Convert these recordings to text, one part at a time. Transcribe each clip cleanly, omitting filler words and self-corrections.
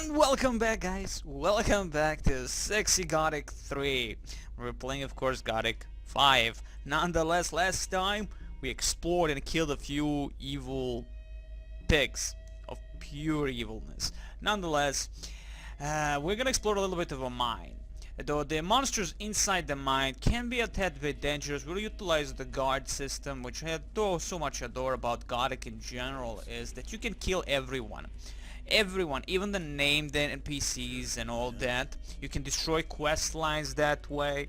And welcome back, guys. Welcome back to Sexy Gothic 3. We're playing, of course, Gothic 5. Nonetheless, last time we explored and killed a few evil pigs of pure evilness. Nonetheless, we're gonna explore a little bit of a mine. Though the monsters inside the mine can be a tad bit dangerous, we'll utilize the guard system, which I so much adore about Gothic in general, is that you can kill everyone. Everyone, even the named NPCs and all that. You can destroy quest lines that way.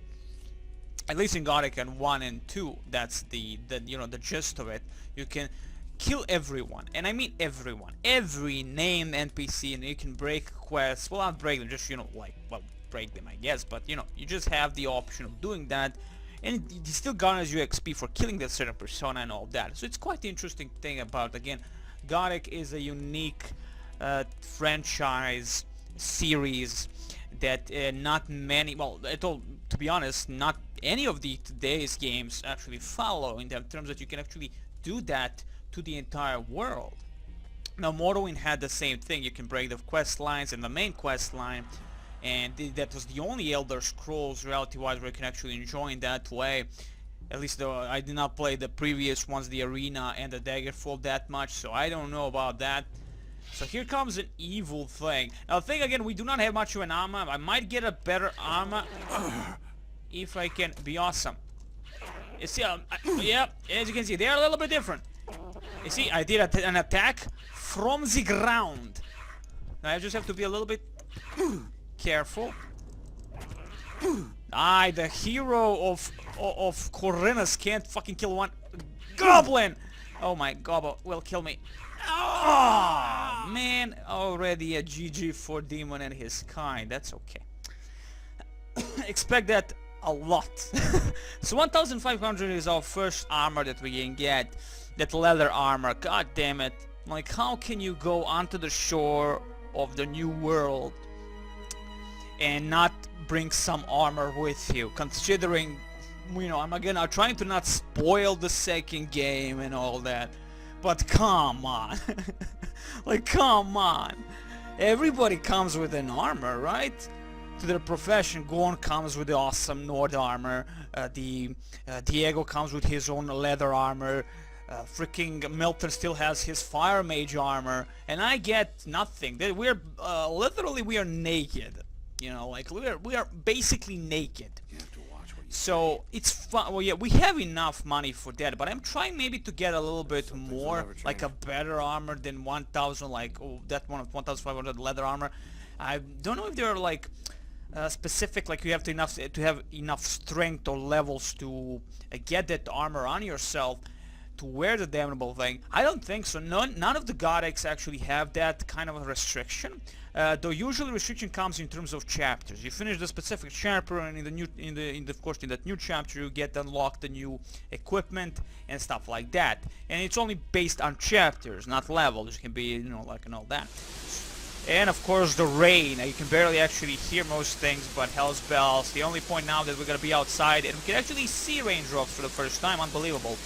At least in Gothic and 1 and 2, that's the gist of it. You can kill everyone, and I mean everyone, every named NPC, and you can break quests. Well, not break them, just break them, I guess. But you just have the option of doing that, and it still garners you XP for killing that certain persona and all that. So it's quite the interesting thing about, again, Gothic is a unique franchise series that not many, well, to be honest, not any of today's games actually follow, in terms that you can actually do that to the entire world. Now, Morrowind had the same thing. You can break the quest lines and the main quest line, and that was the only Elder Scrolls reality-wise where you can actually enjoy in that way. At least though I did not play the previous ones, the Arena and the Daggerfall, that much, so I don't know about that. So here comes an evil thing. Now the thing, again, we do not have much of an armor. I might get a better armor if I can be awesome. You see, yeah, as you can see, they are a little bit different. You see, I did an attack from the ground. Now I just have to be a little bit careful. The hero of Corinus can't fucking kill one goblin. Oh my god, will kill me. Oh man, already a GG for Demon and his kind. That's okay. Expect that a lot. So 1500 is our first armor that we can get. That leather armor. God damn it. Like, how can you go onto the shore of the new world and not bring some armor with you, considering, I'm trying to not spoil the second game and all that, but come on. Like, come on, everybody comes with an armor, right? To their profession. Gorn comes with the awesome Nord armor, Diego comes with his own leather armor, freaking Milton still has his fire mage armor, and I get nothing. We're literally, we are naked. Like, we are basically naked. So it's fun. Well, yeah, we have enough money for that, but I'm trying maybe to get a little bit more, like a better armor than 1000, like that one of 1500 leather armor. I don't know if they're like specific, like you have to have enough strength or levels to get that armor on yourself to wear the damnable thing. I don't think so. None of the Gothics actually have that kind of a restriction. Though usually restriction comes in terms of chapters. You finish the specific chapter, and of course in that new chapter you get unlocked the new equipment and stuff like that. And it's only based on chapters, not levels. It can be, like, and all that. And of course the rain. You can barely actually hear most things, but hell's bells. The only point now that we're gonna be outside and we can actually see raindrops for the first time. Unbelievable.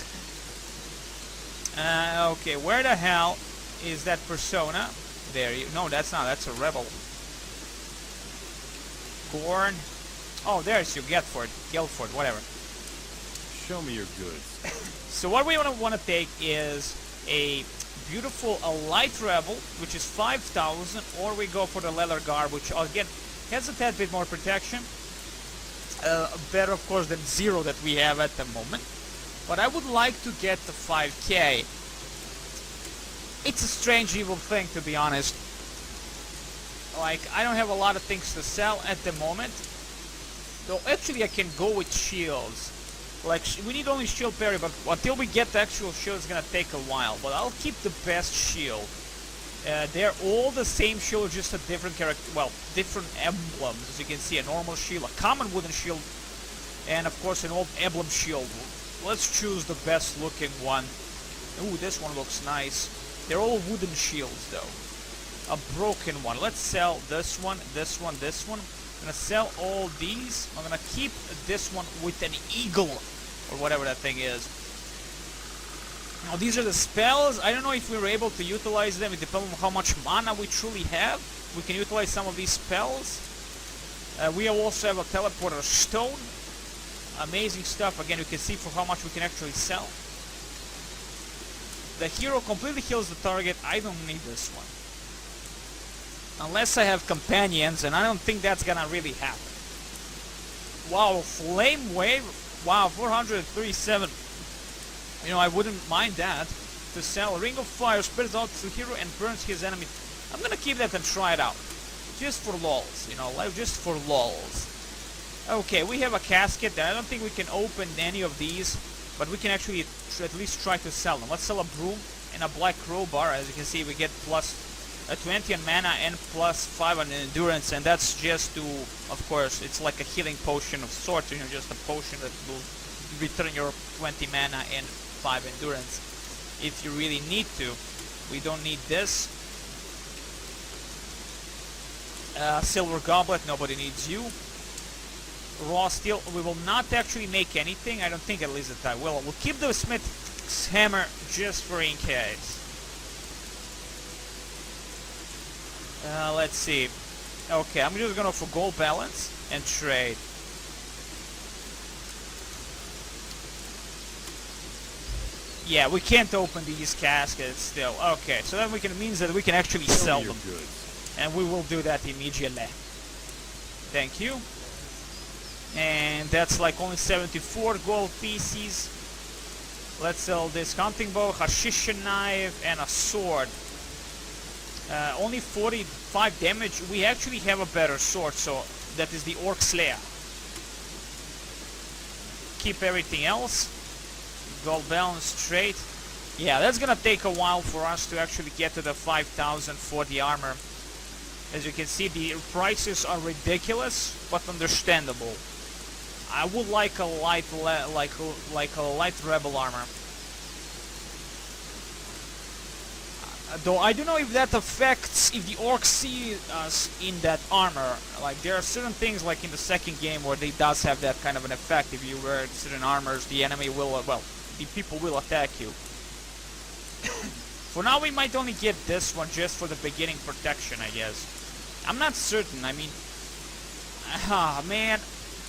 Okay, where the hell is that persona? There you... No, that's not. That's a rebel. Gorn. Oh, there's you. Guildford, whatever. Show me your goods. So what we want to take is a beautiful light rebel, which is 5000, or we go for the leather garb, which again has a tad bit more protection. Better, of course, than 0 that we have at the moment. But I would like to get the 5k. It's a strange evil thing, to be honest. Like, I don't have a lot of things to sell at the moment. Though actually I can go with shields. Like, we need only shield parry, but until we get the actual shield it's gonna take a while. But I'll keep the best shield. They're all the same shield, just a different different emblems. As you can see, a normal shield, a common wooden shield, and of course an old emblem shield. Let's choose the best looking one. Ooh, this one looks nice. They're all wooden shields though. A broken one. Let's sell this one, this one, this one. I'm gonna sell all these. I'm gonna keep this one with an eagle, or whatever that thing is. Now these are the spells. I don't know if we were able to utilize them. It depends on how much mana we truly have. we can utilize some of these spells. We also have a teleporter stone. Amazing stuff. Again, you can see for how much we can actually sell. The hero completely heals the target. I don't need this one. Unless I have companions, and I don't think that's gonna really happen. Wow, Flame Wave. Wow, 437. You know, I wouldn't mind that. To sell Ring of Fire, spreads out to the hero and burns his enemy. I'm gonna keep that and try it out. Just for lols, you know, like just for lols. Okay, we have a casket. I don't think we can open any of these, but we can actually at least try to sell them. Let's sell a broom and a black crowbar. As you can see, we get plus 20 on mana and plus 5 on endurance, and that's just to, of course, it's like a healing potion of sorts, you know, just a potion that will return your 20 mana and 5 endurance if you really need to. We don't need this. Silver Goblet, nobody needs you. Raw Steel, we will not actually make anything, I don't think at least that I will. We'll keep the Smith's Hammer just for in case. Let's see. Okay, I'm just gonna for gold balance and trade. Yeah, we can't open these caskets still. Okay, so that means that we can actually sell them. And we will do that immediately. Thank you. And that's like only 74 gold pieces. Let's sell this hunting bow, Hashishin knife, and a sword. Only 45 damage. We actually have a better sword, so that is the Orc Slayer. Keep everything else. Gold balance straight. Yeah, that's gonna take a while for us to actually get to the 5,000 for the armor. As you can see, the prices are ridiculous, but understandable. I would like a light, like a light rebel armor. Though I don't know if that affects if the orcs see us in that armor. Like there are certain things, like in the second game, where they does have that kind of an effect. If you wear certain armors, the enemy will, well, the people will attack you. For now, we might only get this one just for the beginning protection, I guess. I'm not certain. I mean, man,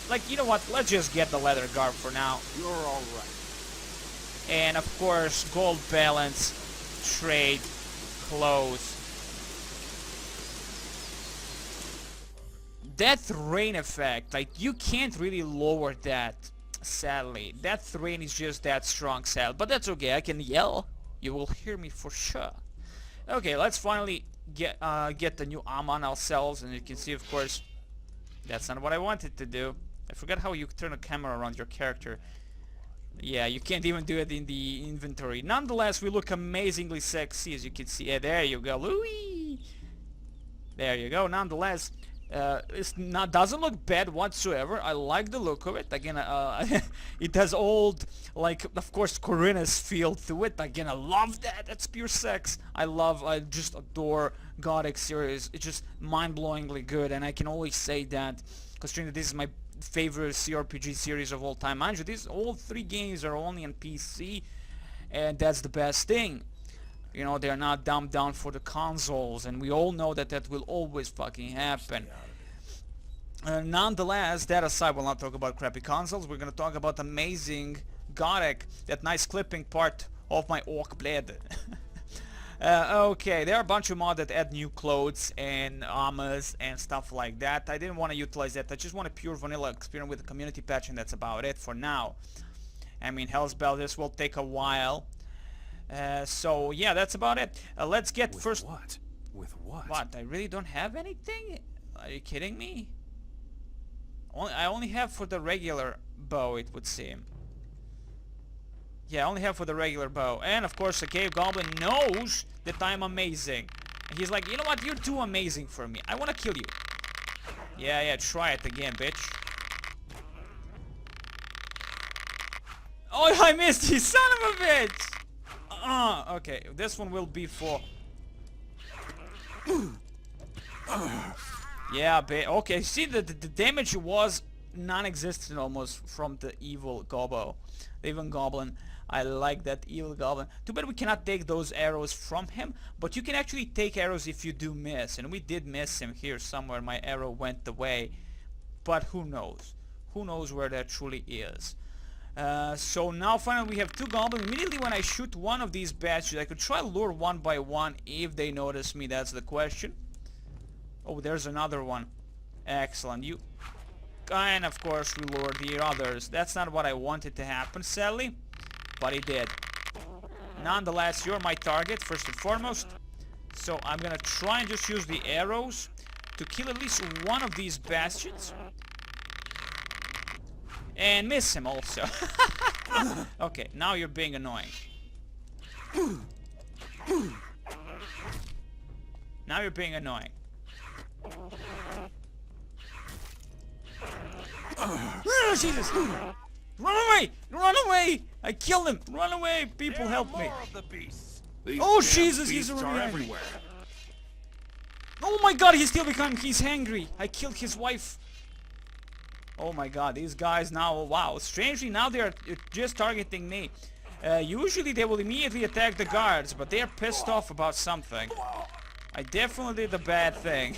like, you know what? Let's just get the leather garb for now. You're all right. And of course, gold balance, trade, clothes. That rain effect, like, you can't really lower that, sadly. That rain is just that strong, sad. But that's okay, I can yell. You will hear me for sure. Okay, let's finally get the new armor on ourselves. And you can see, of course, that's not what I wanted to do. I forgot how you turn a camera around your character. Yeah, you can't even do it in the inventory. Nonetheless, we look amazingly sexy, as you can see. Yeah, there you go. Louis! There you go. Nonetheless, doesn't look bad whatsoever. I like the look of it. Again, it has old, like, of course, Corinna's feel to it. Again, I love that. That's pure sex. I just adore Gothic series. It's just mind-blowingly good, and I can always say that, considering that this is my favorite CRPG series of all time. Mind you, all three games are only on PC, and that's the best thing. You know, they're not dumbed down for the consoles, and we all know that that will always fucking happen. Nonetheless, that aside, we'll not talk about crappy consoles. We're gonna talk about amazing Gothic, that nice clipping part of my orc blade. Okay, there are a bunch of mods that add new clothes and armors and stuff like that. I didn't want to utilize that. I just want a pure vanilla experience with the community patch, and that's about it for now. I mean, Hell's Bell, this will take a while. So yeah, that's about it. Let's get first. What? With what? What? I really don't have anything? Are you kidding me? I only have for the regular bow, it would seem. Yeah, I only have for the regular bow. And of course, the Cave Goblin knows that I'm amazing. And he's like, you know what? You're too amazing for me. I want to kill you. Yeah, try it again, bitch. Oh, I missed you, son of a bitch! Okay, this one will be for... Yeah, okay, see, the damage was non-existent almost from the evil Goblin. I like that evil goblin. Too bad we cannot take those arrows from him, but you can actually take arrows if you do miss, and we did miss him here somewhere. My arrow went away, but who knows? Who knows where that truly is? So now finally we have 2 goblins. Immediately when I shoot one of these bastards, I could try lure one by one if they notice me. That's the question. Oh, there's another one. Excellent. You... And of course we lure the others. That's not what I wanted to happen, sadly, but it did. Nonetheless, you're my target first and foremost, so I'm gonna try and just use the arrows to kill at least one of these bastards and miss him also. Okay, now you're being annoying. Now you're being annoying. Oh, Jesus! Run away! Run away! I killed him! Run away! People, help me! Oh, Jesus! He's already angry. Oh my God! He's still behind me. He's angry. I killed his wife. Oh my God! These guys now, wow! Strangely, now they're just targeting me. Usually they will immediately attack the guards, but they're pissed off about something. I definitely did a bad thing.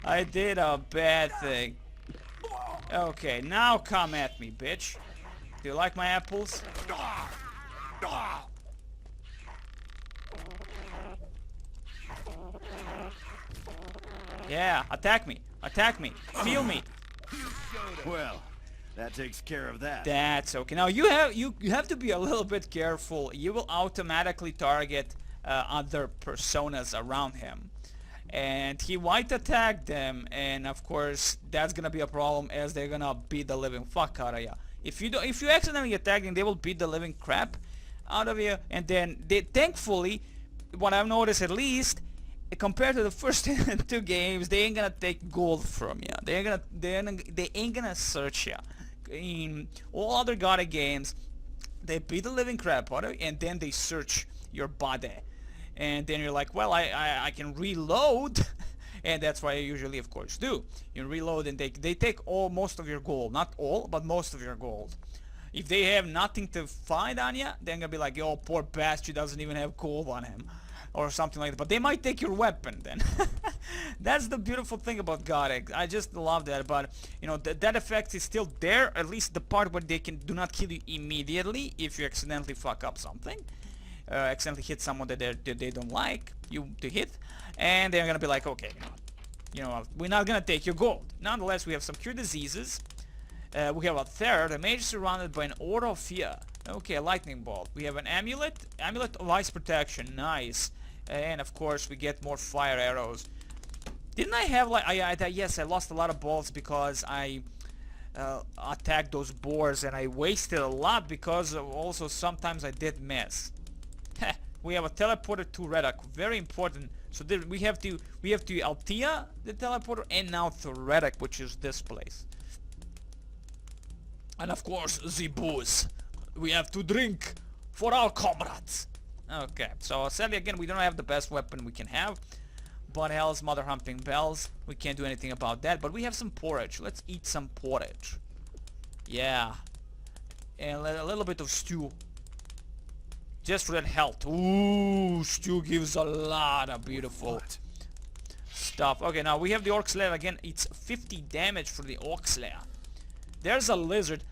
I did a bad thing. Okay, now come at me, bitch. Do you like my apples? Yeah, attack me. Attack me. Feel me. Well, that takes care of that. That's okay. Now you have to be a little bit careful. You will automatically target other personas around him. And he might attack them, and of course that's gonna be a problem, as they're gonna beat the living fuck out of you. If you accidentally attack them, they will beat the living crap out of you, and then thankfully, what I've noticed at least, compared to the first 2 games, they ain't gonna take gold from you. They ain't gonna search you. In all other GOTHIC games, they beat the living crap out of you, and then they search your body. And then you're like, well, I can reload. And that's what I usually, of course, do. You reload and they take most of your gold. Not all, but most of your gold. If they have nothing to find on you, they're gonna be like, yo, poor bastard doesn't even have gold on him. Or something like that. But they might take your weapon then. That's the beautiful thing about GOTHIC. I just love that. But, you know, that effect is still there. At least the part where they do not kill you immediately if you accidentally fuck up something. Accidentally hit someone that they don't like you to hit, and they're gonna be like, okay, you know, we're not gonna take your gold. Nonetheless, we have some cure diseases. We have a third, a mage surrounded by an aura of fear. Okay, a lightning bolt. We have an amulet of ice protection. Nice. And of course, we get more fire arrows. Didn't I have like? Yes, I lost a lot of bolts because I attacked those boars, and I wasted a lot because also sometimes I did miss. We have a teleporter to Reddock, very important. So we have to Altea, the teleporter, and now to Reddock, which is this place. And of course, the booze. We have to drink for our comrades. Okay, so sadly again, we don't have the best weapon we can have. But hell's mother humping bells. We can't do anything about that. But we have some porridge. Let's eat some porridge. Yeah. And a little bit of stew. Just for that health. Ooh, stew gives a lot of beautiful stuff. Okay, now we have the Orc Slayer again. It's 50 damage for the Orc Slayer. There's a lizard.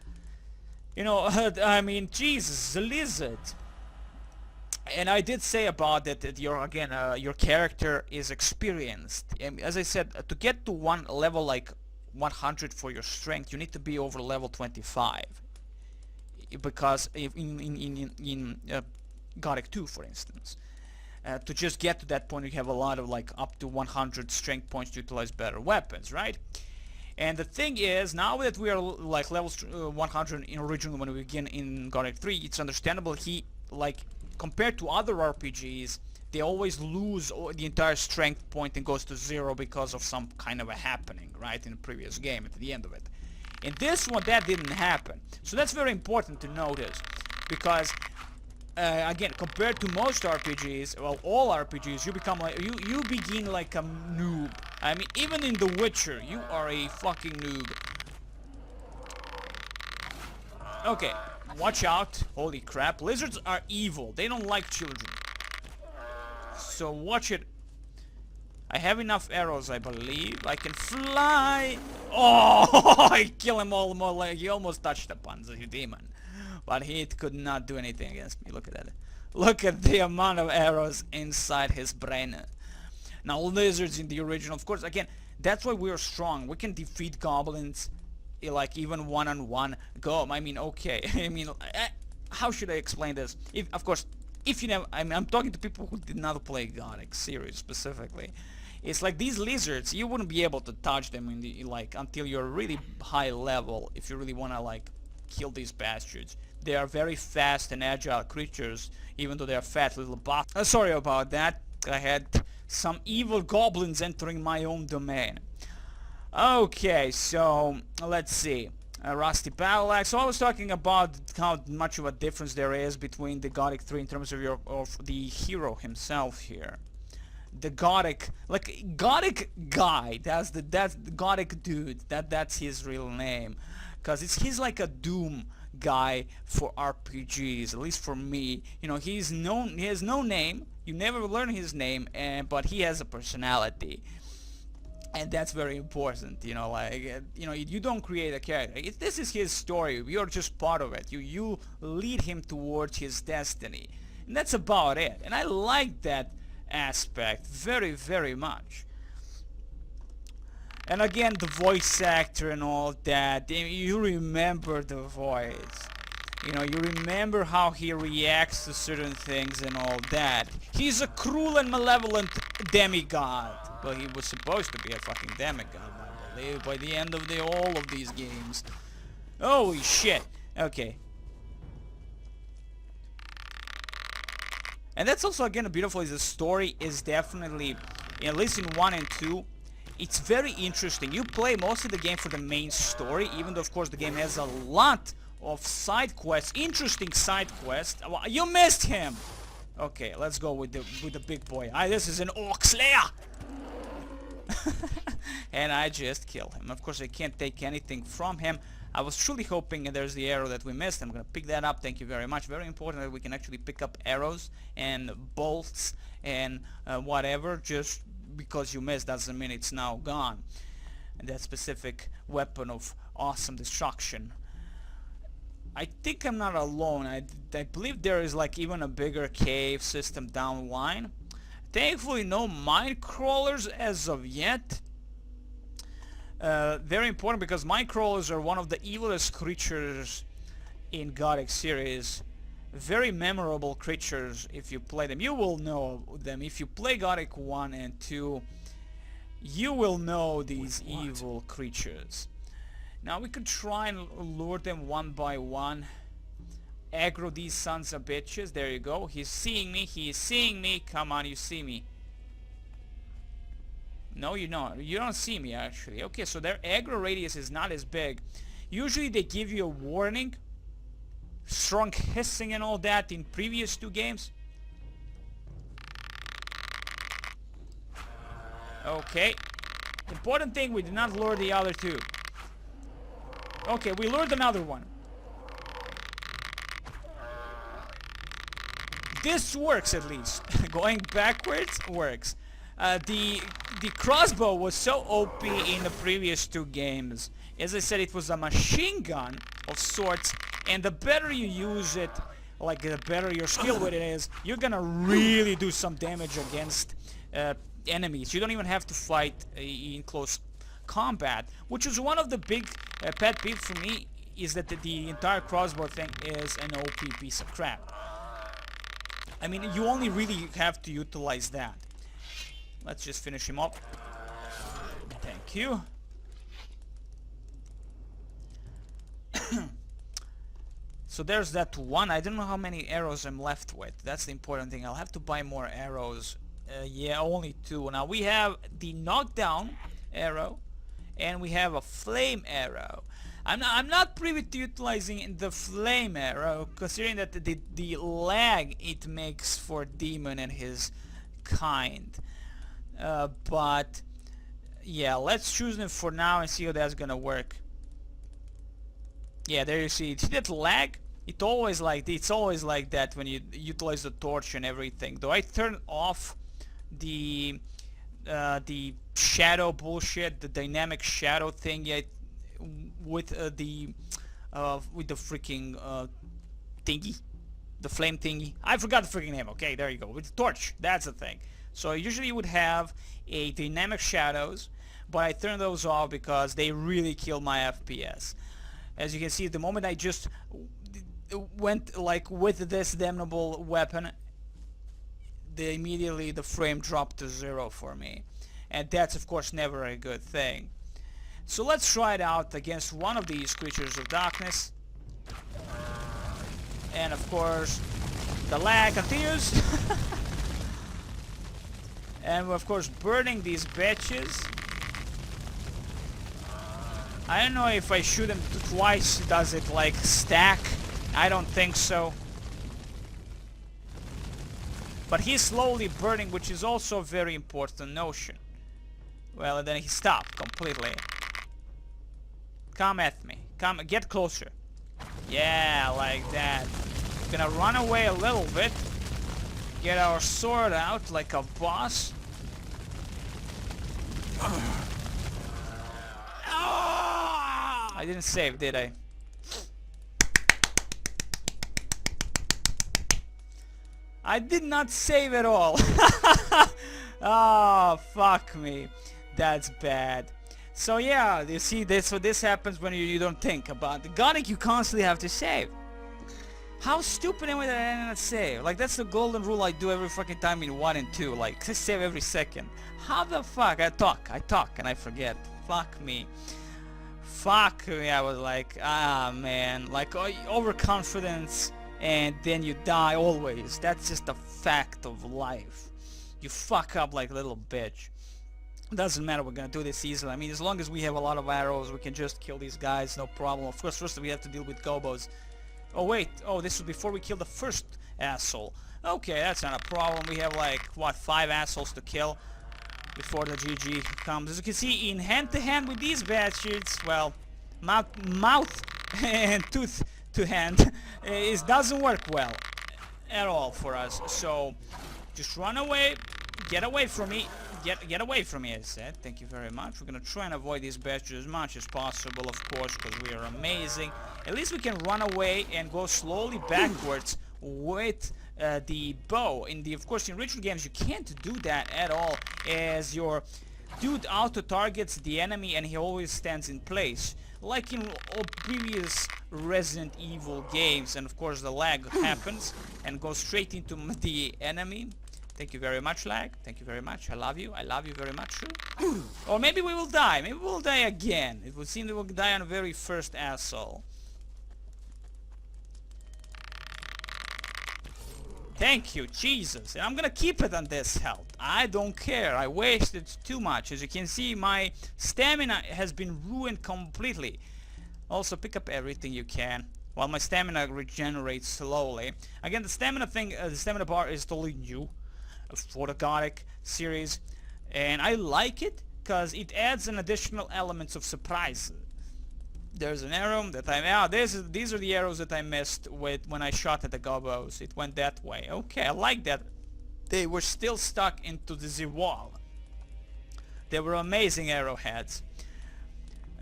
You know, I mean, Jesus, the lizard. And I did say about that your character is experienced. As I said, to get to one level like 100 for your strength, you need to be over level 25. Because if in GOTHIC 2, for instance, to just get to that point, you have a lot of like up to 100 strength points to utilize better weapons, right? And the thing is, now that we are like level 100 in originally when we begin in GOTHIC 3, it's understandable he, like, compared to other RPGs, they always lose the entire strength point and goes to 0 because of some kind of a happening, right, in the previous game at the end of it. In this one, that didn't happen. So that's very important to notice, because again, compared to most RPGs, well, all RPGs, you become like you begin like a noob. I mean, even in The Witcher, you are a fucking noob. Okay, Watch out. Holy crap. Lizards are evil. They don't like children. So watch it. I have enough arrows, I believe. I can fly. Oh, I kill him all more like he almost touched upon the demon. But he could not do anything against me. Look at that. Look at the amount of arrows inside his brain. Now lizards in the original, of course, again, that's why we're strong. We can defeat goblins like even one-on-one. I mean, okay. I mean, how should I explain this? If, of course, if you never, I mean, I'm talking to people who did not play GOTHIC series specifically. It's like these lizards, you wouldn't be able to touch them in the until you're really high level. If you really want to kill these bastards, they are very fast and agile creatures, even though they are fat little bastards. Sorry about that. I had some evil goblins entering my own domain. Okay, so let's see. Rusty battle axe. So I was talking about how much of a difference there is between the GOTHIC 3 in terms of the hero himself here. The GOTHIC guy. That's the GOTHIC dude. That's his real name, because he's like a Doom guy for RPGs. At least for me, you know, he has no name. You never learn his name, but he has a personality. And that's very important, you know, you don't create a character. This is his story. You're just part of it. You lead him towards his destiny. And that's about it. And I like that aspect very, very much. And again, the voice actor and all that, you remember the voice. You know, you remember how he reacts to certain things and all that. He's a cruel and malevolent demigod. Well, he was supposed to be a fucking demigod, I believe, by the end of all of these games. Holy shit. Okay. And that's also, again, beautiful, is the story is definitely, at least in 1 and 2, it's very interesting. You play most of the game for the main story, even though, of course, the game has a lot of side quests, interesting side quests. You missed him! Okay, let's go with the big boy. This is an Orc Slayer! And I just killed him. Of course, I can't take anything from him. I was truly hoping, and there's the arrow that we missed. I'm gonna pick that up. Thank you very much. Very important that we can actually pick up arrows and bolts and whatever. Just because you missed doesn't mean it's now gone. And that specific weapon of awesome destruction. I think I'm not alone. I believe there is like even a bigger cave system down the line. Thankfully, no mine crawlers as of yet. Very important, because mine crawlers are one of the evilest creatures in GOTHIC series. Very memorable creatures if you play them. You will know them. If you play GOTHIC 1 and 2, you will know these evil creatures. Now we could try and lure them one by one. Aggro these sons of bitches. There you go. He's seeing me. He is seeing me. Come on, you see me. No, you don't. You don't see me, actually. Okay, so their aggro radius is not as big. Usually they give you a warning. Strong hissing and all that in previous 2 games. Okay. Important thing, we did not lure the other 2. Okay, we lured another one. This works, at least. Going backwards works. The crossbow was so OP in the previous 2 games. As I said, it was a machine gun of sorts, and the better you use it, like the better your skill with it is, you're gonna really do some damage against enemies. You don't even have to fight in close combat, which is one of the big pet peeves for me, is that the entire crossbow thing is an OP piece of crap. I mean, you only really have to utilize that. Let's just finish him up. Thank you. So there's that one. I don't know how many arrows I'm left with. That's the important thing. I'll have to buy more arrows. Yeah, only 2. Now we have the knockdown arrow, and we have a flame arrow. I'm not privy to utilizing the flame arrow, considering that the lag it makes for Demon and his kind. But yeah, let's choose them for now and see how that's gonna work. Yeah, there you see that lag. It's always like that when you utilize the torch and everything. Though I turn off the shadow bullshit, the dynamic shadow thing, yet with the freaking thingy, the flame thingy. I forgot the freaking name. Okay, there you go. With the torch, that's the thing. So usually you would have a dynamic shadows, but I turn those off because they really kill my FPS. As you can see, the moment I just went like with this damnable weapon, immediately the frame dropped to 0 for me, and that's of course never a good thing. So let's try it out against one of these creatures of darkness, and of course the lag continues. And we're of course burning these bitches. I don't know if I shoot him twice, does it like stack? I don't think so. But he's slowly burning, which is also a very important notion. Well, and then he stopped completely. Come at me. Come, get closer. Yeah, like that. We're gonna run away a little bit. Get our sword out like a boss. I didn't save, did I? I did not save at all. Oh, fuck me. That's bad. So yeah, you see, this happens when you don't think about the GOTHIC. You constantly have to save. How stupid am I that I did not save? Like, that's the golden rule I do every fucking time in 1 and 2. Like, I save every second. How the fuck? I talk and I forget. Fuck me. Fuck me. I was like, ah man, like overconfidence, and then you die always. That's just a fact of life. You fuck up like a little bitch. Doesn't matter, we're gonna do this easily. I mean, as long as we have a lot of arrows, we can just kill these guys, no problem. Of course, first we have to deal with gobos. Oh wait, oh, this was before we kill the first asshole. Okay, that's not a problem. We have like, what, 5 assholes to kill before the GG comes. As you can see, in hand-to-hand with these bastards, well, mouth and tooth to hand, it doesn't work well at all for us. So, just run away, get away from me. Get away from me, I said. Thank you very much. We're gonna try and avoid these bastards as much as possible, of course, because we are amazing. At least we can run away and go slowly backwards with the bow. Of course, in ritual games, you can't do that at all, as your dude auto-targets the enemy and he always stands in place. Like in all previous Resident Evil games, and of course the lag happens and goes straight into the enemy. Thank you very much, lag. Thank you very much. I love you. I love you very much, too. Or maybe we will die. Maybe we'll die again. It would seem that we'll die on the very first asshole. Thank you, Jesus. And I'm gonna keep it on this health. I don't care. I wasted too much. As you can see, my stamina has been ruined completely. Also, pick up everything you can, while my stamina regenerates slowly. Again, the stamina thing, the stamina bar is totally new for the GOTHIC series, and I like it because it adds an additional elements of surprise. There's an arrow that these are the arrows that I missed with when I shot at the gobos. It went that way. Okay, I like that. They were still stuck into the wall. They were amazing arrowheads.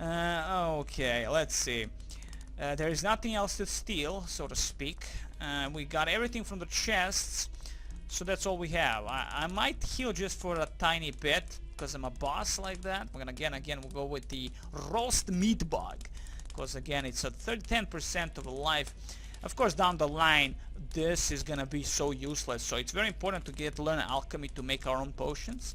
Okay, let's see. There is nothing else to steal, so to speak. We got everything from the chests. So that's all we have. I might heal just for a tiny bit, because I'm a boss like that. We're gonna again we'll go with the roast meat bug, because again it's a 10% of life. Of course, down the line this is gonna be so useless. So it's very important to learn alchemy to make our own potions,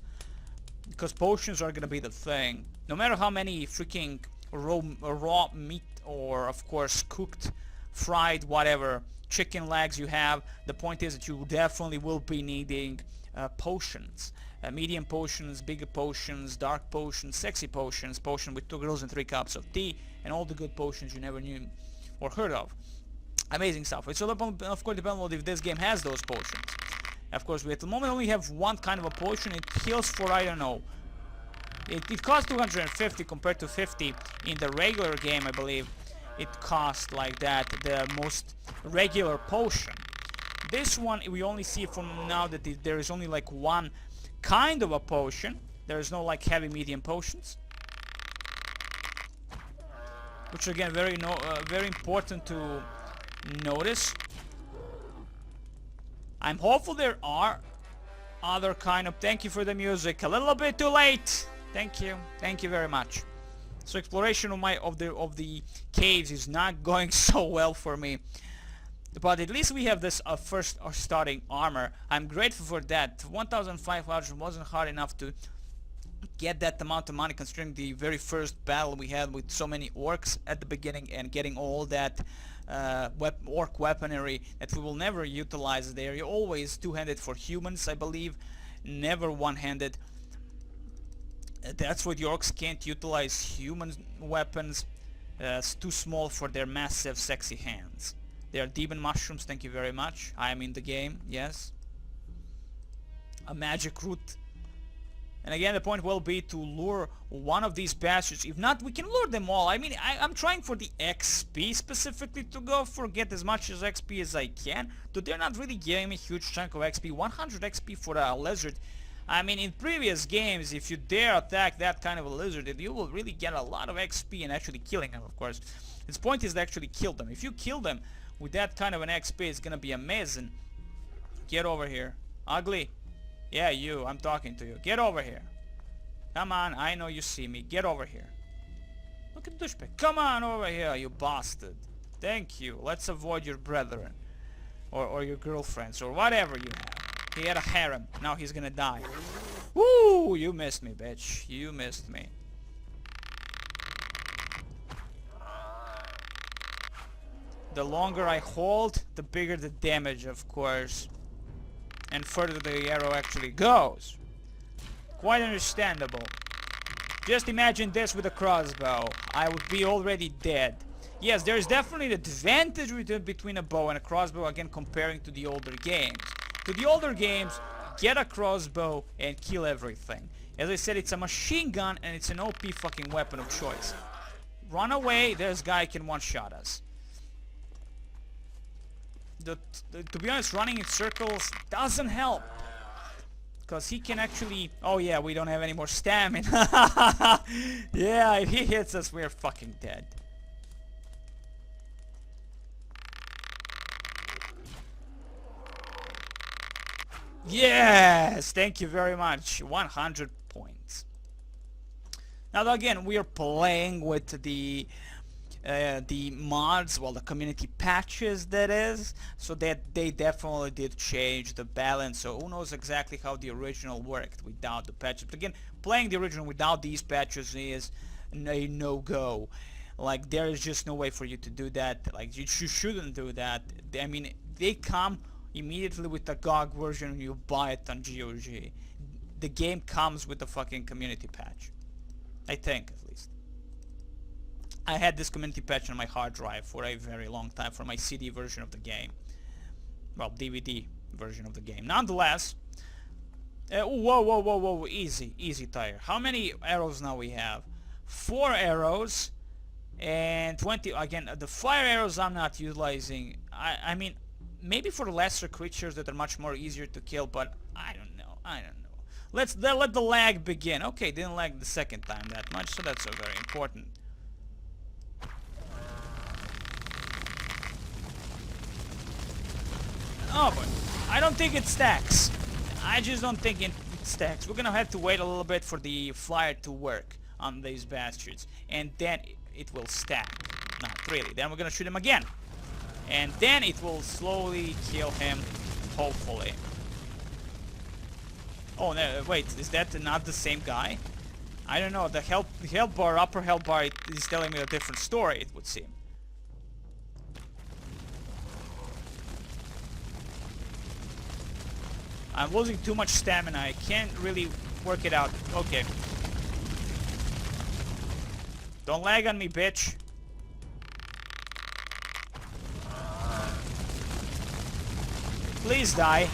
because potions are gonna be the thing. No matter how many freaking raw meat or of course cooked, fried, whatever chicken legs you have, the point is that you definitely will be needing potions. Medium potions, bigger potions, dark potions, sexy potions, potion with 2 girls and 3 cups of tea, and all the good potions you never knew or heard of. Amazing stuff. It's all about, of course, depending on if this game has those potions. Of course, we at the moment only have one kind of a potion. It heals for, I don't know, it costs 250 compared to 50 in the regular game, I believe. it costs like that the most regular potion. This one we only see from now that there is only like one kind of a potion. There is no like heavy medium potions, which again very important to notice. I'm hopeful there are other kind of... Thank you for the music. A little bit too late. Thank you very much. So exploration of the caves is not going so well for me, but at least we have this first starting armor. I'm grateful for that. 1,500 wasn't hard enough to get that amount of money, considering the very first battle we had with so many orcs at the beginning, and getting all that orc weaponry that we will never utilize there. You're always two-handed for humans, I believe, never one-handed. That's why the orcs can't utilize human weapons. It's too small for their massive sexy hands. They are demon mushrooms, thank you very much. I am in the game, yes. A magic root. And again, the point will be to lure one of these bastards. If not, we can lure them all. I mean, I'm trying for the XP specifically to go for, get as much as XP as I can. But they're not really giving me a huge chunk of XP. 100 XP for a lizard. I mean, in previous games, if you dare attack that kind of a lizard, you will really get a lot of XP and actually killing them, of course. Its point is to actually kill them. If you kill them with that kind of an XP, it's gonna be amazing. Get over here. Ugly. Yeah, you. I'm talking to you. Get over here. Come on, I know you see me. Get over here. Look at douchebag. Come on over here, you bastard. Thank you. Let's avoid your brethren. Or your girlfriends, or whatever you have. He had a harem. Now he's gonna die. Woo! You missed me, bitch. You missed me. The longer I hold, the bigger the damage, of course. And further the arrow actually goes. Quite understandable. Just imagine this with a crossbow. I would be already dead. Yes, there's definitely an advantage between a bow and a crossbow, again comparing to the older games. To the older games, get a crossbow and kill everything. As I said, it's a machine gun and it's an OP fucking weapon of choice. Run away, this guy can one-shot us. To be honest, running in circles doesn't help. Because he can actually... Oh yeah, we don't have any more stamina. Yeah, if he hits us, we're fucking dead. Yes! Thank you very much. 100 points. Now again, we are playing with the mods, well, the community patches, that is, so that they definitely did change the balance. So who knows exactly how the original worked without the patches. But again, playing the original without these patches is a no-go. Like, there is just no way for you to do that. Like, you shouldn't do that. I mean, they come immediately with the GOG version and you buy it on GOG. The game comes with the fucking community patch, I think, at least. I had this community patch on my hard drive for a very long time for my CD version of the game. Well, DVD version of the game. Nonetheless, whoa, easy tire. How many arrows now we have? 4 arrows and 20. Again, the fire arrows I'm not utilizing. I mean, maybe for lesser creatures that are much more easier to kill, but I don't know. Let the lag begin. Okay, didn't lag the second time that much, so that's very important. Oh, but I don't think it stacks. I just don't think it stacks. We're gonna have to wait a little bit for the flyer to work on these bastards, and then it will stack. Not really. Then we're gonna shoot him again, and then it will slowly kill him, hopefully. Oh no! Wait, is that not the same guy? I don't know. The health bar, upper health bar, is telling me a different story, it would seem. I'm losing too much stamina. I can't really work it out. Okay. Don't lag on me, bitch. Please die.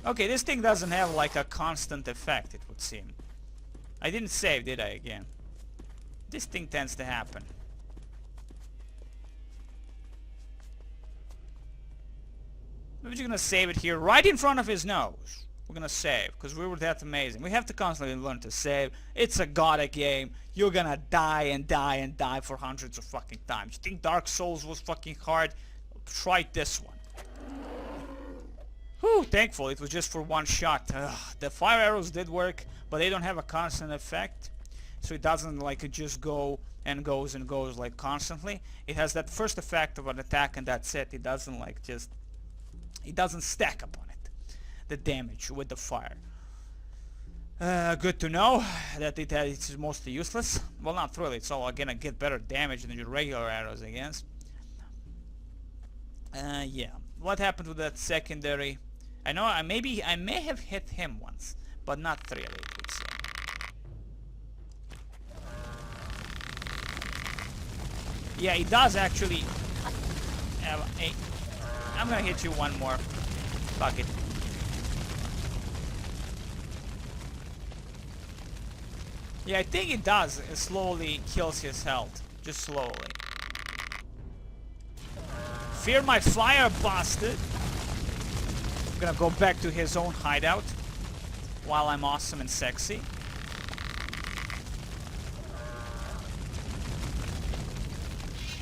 Okay, this thing doesn't have like a constant effect, it would seem. I didn't save, did I, again? This thing tends to happen. We're just gonna save it here, right in front of his nose. We're gonna save, because we were that amazing. We have to constantly learn to save. It's a GOTHIC game. You're gonna die and die and die for hundreds of fucking times. You think Dark Souls was fucking hard? Try this one. Whew, thankful it was just for one shot. Ugh, the fire arrows did work, but they don't have a constant effect. So it doesn't like just go and goes like constantly. It has that first effect of an attack and that's it. It doesn't like just... It doesn't stack upon it, the damage with the fire. Good to know that it's mostly useless. Well, not really. It's all gonna get better damage than your regular arrows, I guess. Yeah. What happened with that secondary? I know I may have hit him once, but not really, it would say. Yeah, he does actually have a... I'm gonna hit you one more. Fuck it. Yeah, I think it does. It slowly kills his health. Just slowly. Fear my fire, bastard! I'm gonna go back to his own hideout while I'm awesome and sexy.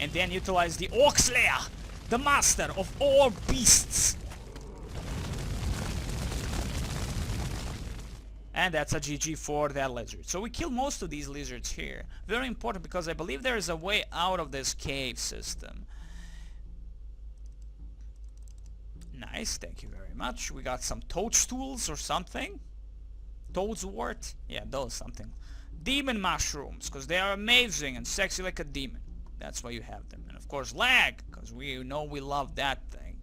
And then utilize the Orc Slayer, the master of all beasts. And that's a GG for that lizard. So we killed most of these lizards here. Very important because I believe there is a way out of this cave system. Nice, thank you very much. We got some toadstools or something. Toadswort? Yeah, those something. Demon mushrooms, because they are amazing and sexy like a demon. That's why you have them. And of course lag, because we know we love that thing.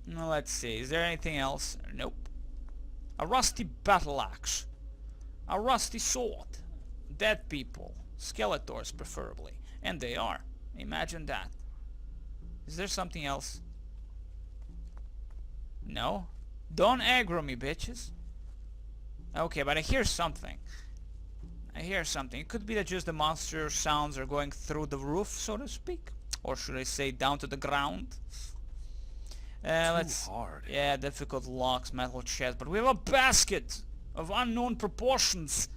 Now let's see, is there anything else? Nope. A rusty battle axe. A rusty sword. Dead people. Skeletors preferably. And they are. Imagine that. Is there something else? No? Don't aggro me, bitches. Okay, but I hear something. I hear something. It could be that just the monster sounds are going through the roof, so to speak. Or should I say down to the ground? Let's... hard. Yeah, difficult locks, metal chest. But we have a basket of unknown proportions.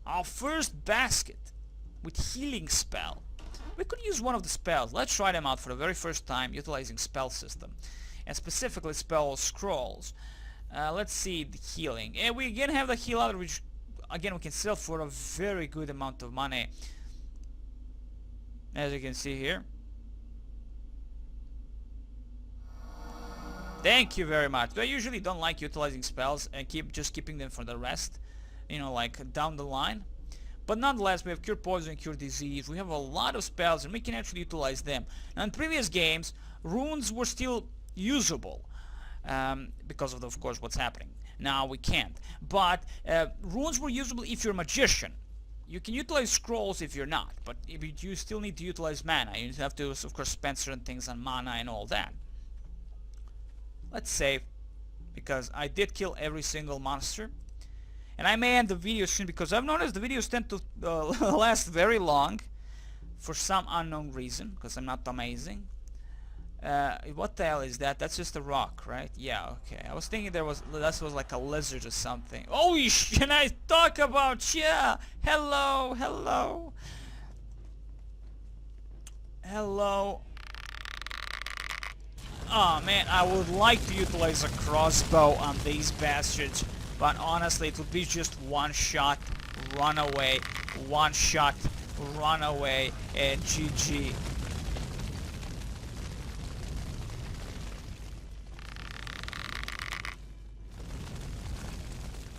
Our first basket with healing spell. We could use one of the spells. Let's try them out for the very first time utilizing spell system. And specifically spell scrolls. Let's see the healing. And we again have the heal out, which again we can sell for a very good amount of money. As you can see here. Thank you very much. I usually don't like utilizing spells and keeping them for the rest. You know, like down the line. But nonetheless, we have Cure Poison, Cure Disease. We have a lot of spells and we can actually utilize them. Now in previous games, runes were still usable. Because of course, what's happening. Now we can't. But runes were usable if you're a magician. You can utilize scrolls if you're not. But if you still need to utilize mana. You have to, of course, spend certain things on mana and all that. Let's save. Because I did kill every single monster. And I may end the video soon because I've noticed the videos tend to last very long for some unknown reason, because I'm not amazing. What the hell is that? That's just a rock, right? Yeah, okay. I was thinking that was like a lizard or something. Oh, can I talk about? Yeah. Hello, hello. Hello. Oh man, I would like to utilize a crossbow on these bastards. But honestly, it would be just one shot, run away, one shot, run away, and GG.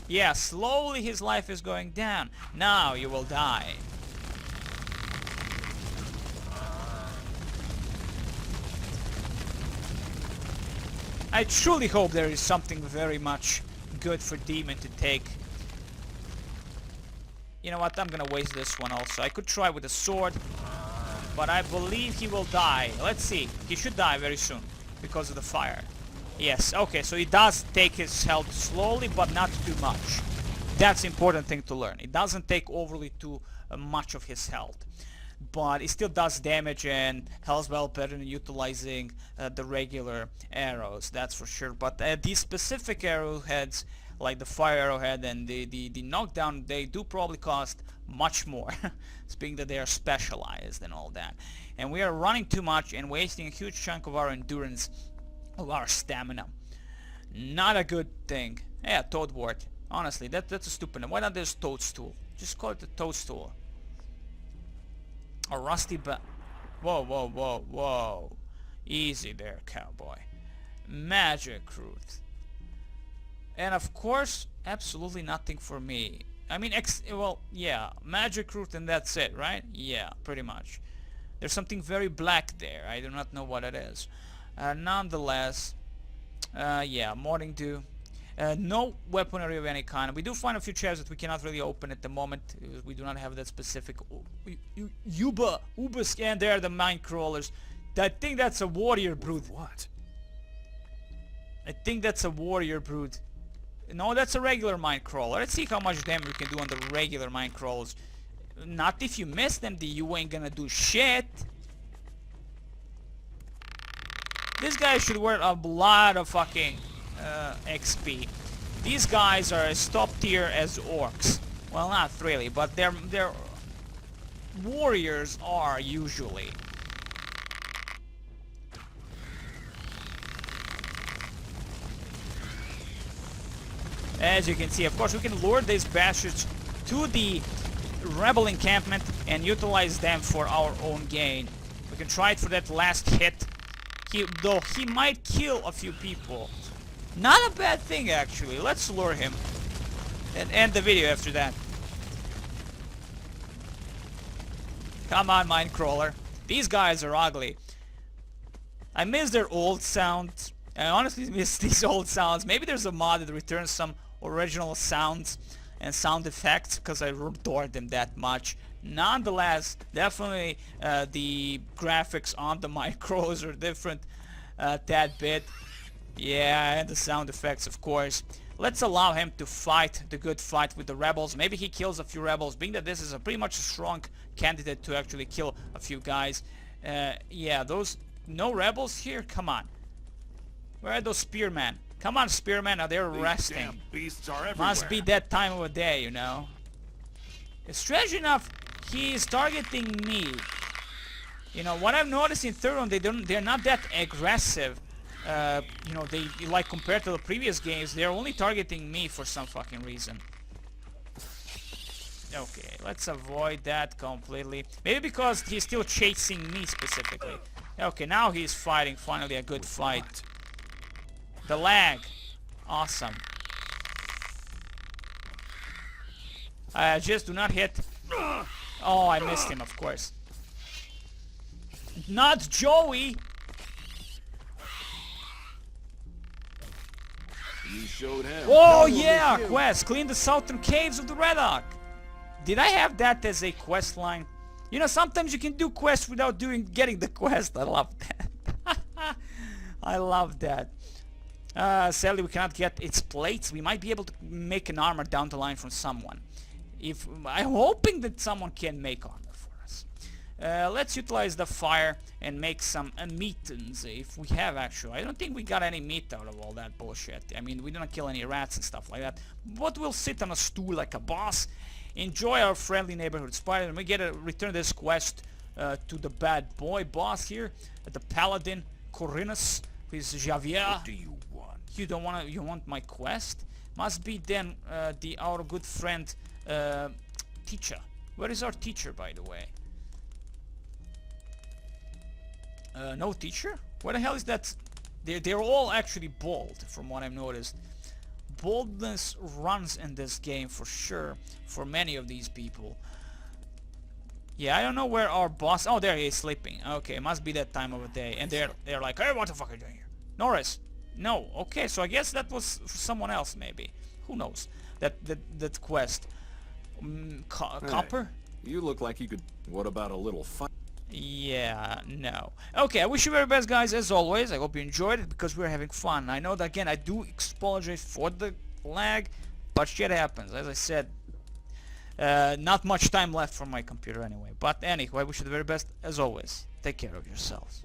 Yeah, slowly his life is going down. Now you will die. I truly hope there is something very much good for Demon to take. You know what, I'm gonna waste this one also. I could try with a sword, but I believe he will die. Let's see, he should die very soon because of the fire. Yes, okay, so he does take his health slowly, but not too much. That's important thing to learn. It doesn't take overly too much of his health. But it still does damage and helps well better than utilizing the regular arrows, that's for sure. But these specific arrowheads, like the fire arrowhead and the knockdown, they do probably cost much more, speaking that they are specialized and all that. And we are running too much and wasting a huge chunk of our endurance, of our stamina. Not a good thing. Yeah, toadwort. Honestly, that's a stupid name. Why not this toadstool? Just call it the toadstool. A rusty Whoa, whoa, whoa, whoa. Easy there, cowboy. Magic root. And of course, absolutely nothing for me. I mean, well, yeah, magic root and that's it, right? Yeah, pretty much. There's something very black there. I do not know what it is. Nonetheless, yeah, morning dew. No weaponry of any kind. We do find a few chests that we cannot really open at the moment. We do not have that specific Uber scan there, the mine crawlers. I think that's a warrior brood. What? I think that's a warrior brood. No, that's a regular mine crawler. Let's see how much damage we can do on the regular mine crawlers. Not if you miss them, you ain't gonna do shit. This guy should wear a lot of fucking XP. These guys are as top tier as orcs. Well, not really, but they're warriors are usually. As you can see, of course, we can lure these bastards to the rebel encampment and utilize them for our own gain. We can try it for that last hit. Though he might kill a few people. Not a bad thing, actually. Let's lure him and end the video after that. Come on, Minecrawler. These guys are ugly. I miss their old sounds. I honestly miss these old sounds. Maybe there's a mod that returns some original sounds and sound effects because I adore them that much. Nonetheless, definitely the graphics on the Minecrawlers are different that bit. Yeah, and the sound effects, of course. Let's allow him to fight the good fight with the rebels. Maybe he kills a few rebels, being that this is a pretty much a strong candidate to actually kill a few guys. Yeah, those... No rebels here? Come on. Where are those spearmen? Come on, spearmen. They're resting. Damn beasts are everywhere. Must be that time of the day, you know. Strange enough, he is targeting me. You know, what I've noticed in third one, they're not that aggressive. You know, they, like, compared to the previous games, they're only targeting me for some fucking reason. Okay, let's avoid that completely. Maybe because he's still chasing me specifically. Okay, now he's fighting, finally a good fight. The lag. Awesome. Just do not hit. Oh, I missed him, of course. Not Joey! You showed him. Oh yeah, quest. Clean the southern caves of the Red Oak. Did I have that as a quest line? You know, sometimes you can do quests without getting the quest. I love that. I love that. Sadly, we cannot get its plates. We might be able to make an armor down the line from someone. I'm hoping that someone can make armor for us. Let's utilize the fire and make some meatons if we have actually. I don't think we got any meat out of all that bullshit. I mean, we didn't kill any rats and stuff like that. But we'll sit on a stool like a boss, enjoy our friendly neighborhood spider, and we get to return this quest to the bad boy boss here, the paladin Corinus, who is Javier. What do you want? You don't want to? You want my quest? Must be then our good friend teacher. Where is our teacher, by the way? No teacher? Where the hell is that? They're all actually bald, from what I've noticed. Boldness runs in this game for sure, for many of these people. Yeah, I don't know where our boss... Oh, there he is sleeping. Okay, it must be that time of the day. And they're like, hey, what the fuck are you doing here? Norris. No. Okay, so I guess that was for someone else, maybe. Who knows? That quest. Hey, Copper? You look like you could... What about a little fight? Yeah, no. Okay, I wish you very best, guys, as always. I hope you enjoyed it because we're having fun. I know that, again, I do apologize for the lag, but shit happens. As I said, not much time left for my computer anyway. But anyway, I wish you the very best, as always. Take care of yourselves.